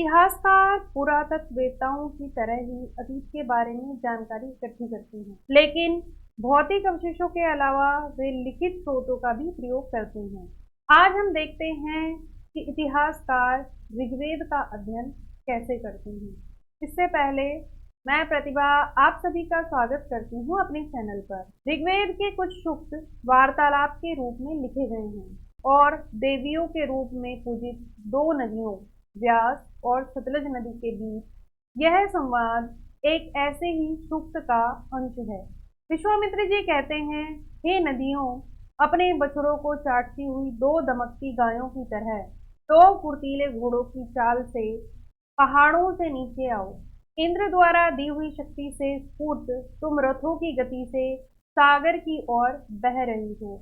इतिहासकार पुरातत्ववेत्ताओं की तरह ही अतीत के बारे में जानकारी इकट्ठी करते हैं, लेकिन भौतिक अवशेषों के अलावा वे लिखित स्रोतों का भी प्रयोग करते हैं। आज हम देखते हैं कि इतिहासकार ऋग्वेद का अध्ययन कैसे करते हैं। इससे पहले मैं प्रतिभा आप सभी का स्वागत करती हूँ अपने चैनल पर। ऋग्वेद के कुछ सूक्त वार्तालाप के रूप में लिखे गए हैं और देवियों के रूप में पूजित दो नदियों व्यास और सतलज नदी के बीच यह संवाद एक ऐसे ही सूक्त का अंश है। विश्वामित्र जी कहते हैं, हे नदियों, अपने बछड़ों को चाटती हुई दो दमकती गायों की तरह दो फुर्तीले घोड़ों की चाल से पहाड़ों से नीचे आओ। इंद्र द्वारा दी हुई शक्ति से स्फूर्त तुम रथों की गति से सागर की ओर बह रही हो।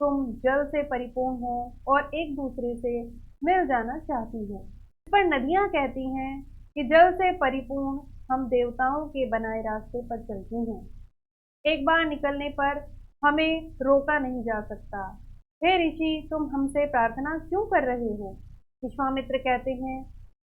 तुम जल से परिपूर्ण हो और एक दूसरे से मिल जाना चाहती हो। इस पर नदियां कहती हैं कि जल से परिपूर्ण हम देवताओं के बनाए रास्ते पर चलती हैं। एक बार निकलने पर हमें रोका नहीं जा सकता। हे ऋषि, तुम हमसे प्रार्थना क्यों कर रहे हो? विश्वामित्र कहते हैं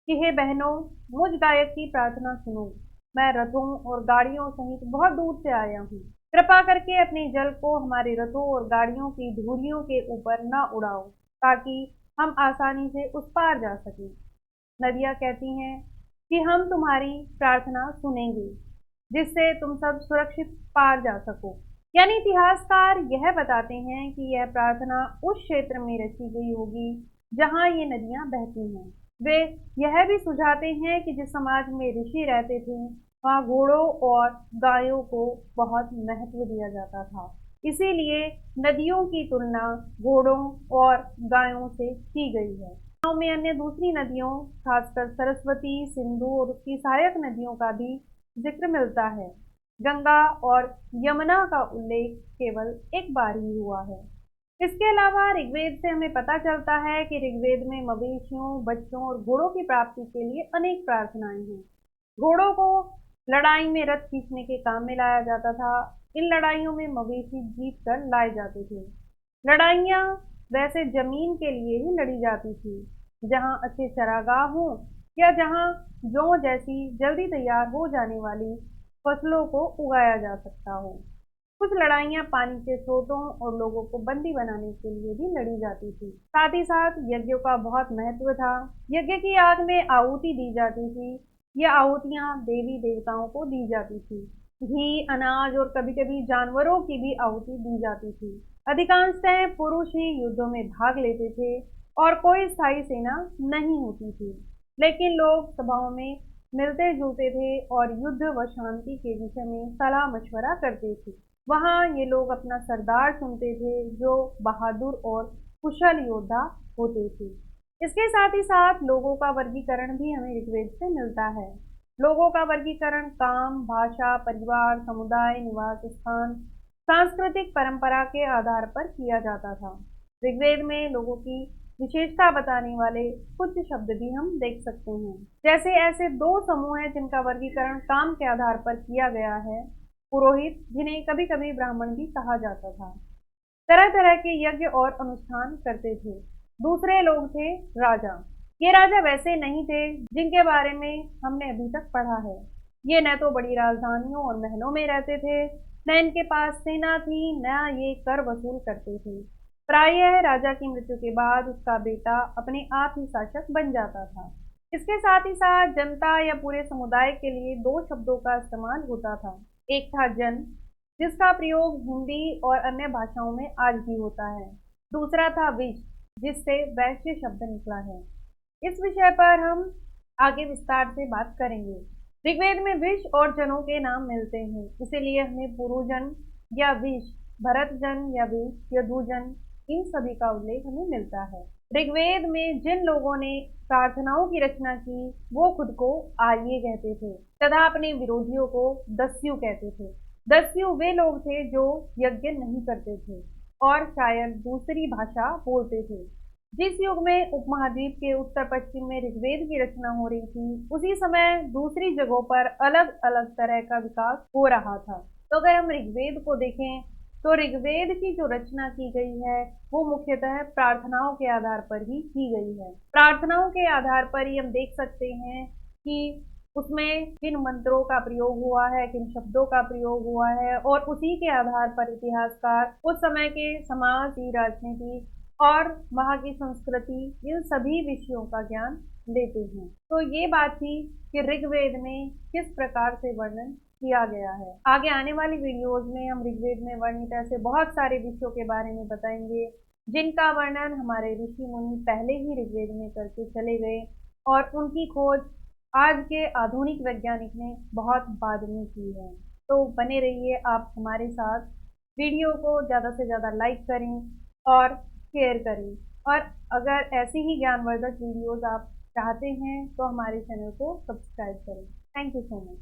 कि हे बहनों, मुझ गायक की प्रार्थना सुनो। मैं रथों और गाड़ियों सहित बहुत दूर से आया हूँ। कृपा करके अपने जल को हमारे रथों और गाड़ियों की धुरियों के ऊपर न उड़ाओ, ताकि हम आसानी से उस पार जा सकें। नदियाँ कहती हैं कि हम तुम्हारी प्रार्थना सुनेंगे, जिससे तुम सब सुरक्षित पार जा सको। यानी इतिहासकार यह बताते हैं कि यह प्रार्थना उस क्षेत्र में रची गई होगी जहाँ ये नदियाँ बहती हैं। वे यह भी सुझाते हैं कि जिस समाज में ऋषि रहते थे, वहाँ घोड़ों और गायों को बहुत महत्व दिया जाता था। इसीलिए नदियों की तुलना घोड़ों और गायों से की गई है। में अन्य दूसरी नदियों, खासकर सरस्वती, सिंधु और उसकी सहायक नदियों का भी जिक्र मिलता है। गंगा और यमुना का उल्लेख केवल एक बार ही हुआ है। इसके अलावा ऋग्वेद से हमें पता चलता है कि ऋग्वेद में मवेशियों, बच्चों और घोड़ों की प्राप्ति के लिए अनेक प्रार्थनाएं हैं। घोड़ों को लड़ाई में रथ खींचने के काम में लाया जाता था। इन लड़ाइयों में मवेशी जीत कर लाए जाते थे। लड़ाइयाँ वैसे जमीन के लिए ही लड़ी जाती थी, जहाँ अच्छे चारागाह हों या जहाँ जौ जैसी जल्दी तैयार हो जाने वाली फसलों को उगाया जा सकता हो। कुछ लड़ाइयाँ पानी के स्रोतों और लोगों को बंदी बनाने के लिए भी लड़ी जाती थी। साथ ही साथ यज्ञों का बहुत महत्व था। यज्ञ की आग में आहुति दी जाती थी। ये आहुतियाँ देवी देवताओं को दी जाती थी। घी, अनाज और कभी कभी जानवरों की भी आहुति दी जाती थी। अधिकांशतः पुरुष ही युद्धों में भाग लेते थे और कोई स्थायी सेना नहीं होती थी, लेकिन लोग सभाओं में मिलते जुलते थे और युद्ध व शांति के विषय में सलाह मशवरा करते थे। वहाँ ये लोग अपना सरदार चुनते थे, जो बहादुर और कुशल योद्धा होते थे। इसके साथ ही साथ लोगों का वर्गीकरण भी हमें ऋग्वेद से मिलता है। लोगों का वर्गीकरण काम, भाषा, परिवार, समुदाय, निवास स्थान, सांस्कृतिक परंपरा के आधार पर किया जाता था। ऋग्वेद में लोगों की विशेषता बताने वाले कुछ शब्द भी हम देख सकते हैं। जैसे ऐसे दो समूह हैं जिनका वर्गीकरण काम के आधार पर किया गया है। पुरोहित, जिन्हें कभी कभी ब्राह्मण भी कहा जाता था, तरह तरह के यज्ञ और अनुष्ठान करते थे। दूसरे लोग थे राजा। ये राजा वैसे नहीं थे जिनके बारे में हमने अभी तक पढ़ा है। ये न तो बड़ी राजधानियों और महलों में रहते थे, न इनके पास सेना थी, न ये कर वसूल करते थे। प्रायः राजा की मृत्यु के बाद उसका बेटा अपने आप ही शासक बन जाता था। इसके साथ ही साथ जनता या पूरे समुदाय के लिए दो शब्दों का इस्तेमाल होता था। एक था जन, जिसका प्रयोग हिंदी और अन्य भाषाओं में आज भी होता है। दूसरा था विश, जिससे वैश्य शब्द निकला है। इस विषय पर हम आगे विस्तार से बात करेंगे। ऋग्वेद में विश और जनों के नाम मिलते हैं, इसीलिए हमें पुरुजन या विश, भरतजन या विश, यदुजन, इन सभी का उल्लेख हमें मिलता है। ऋग्वेद में जिन लोगों ने प्रार्थनाओं की रचना की, वो खुद को आर्य कहते थे तथा अपने विरोधियों को दस्यु कहते थे। दस्यु वे लोग थे जो यज्ञ नहीं करते थे और शायद दूसरी भाषा बोलते थे। जिस युग में उपमहाद्वीप के उत्तर पश्चिम में ऋग्वेद की रचना हो रही थी, उसी समय दूसरी जगहों पर अलग अलग तरह का विकास हो रहा था। तो अगर हम ऋग्वेद को देखें तो ऋग्वेद की जो रचना की गई है वो मुख्यतः प्रार्थनाओं के आधार पर ही की गई है। प्रार्थनाओं के आधार पर ही हम देख सकते हैं कि उसमें किन मंत्रों का प्रयोग हुआ है, किन शब्दों का प्रयोग हुआ है, और उसी के आधार पर इतिहासकार उस समय के समाज की राजनीति और वहाँ की संस्कृति, इन सभी विषयों का ज्ञान लेते हैं। तो ये बात थी कि ऋग्वेद में किस प्रकार से वर्णन किया गया है। आगे आने वाली वीडियोज में हम ऋग्वेद में वर्णित ऐसे बहुत सारे विषयों के बारे में बताएंगे जिनका वर्णन हमारे ऋषि मुनि पहले ही ऋग्वेद में करके चले गए, और उनकी खोज आज के आधुनिक वैज्ञानिक ने बहुत बाद में की है। तो बने रहिए आप हमारे साथ। वीडियो को ज़्यादा से ज़्यादा लाइक करें और शेयर करें, और अगर ऐसी ही ज्ञानवर्धक वीडियोज आप चाहते हैं तो हमारे चैनल को सब्सक्राइब करें। Thank you so much.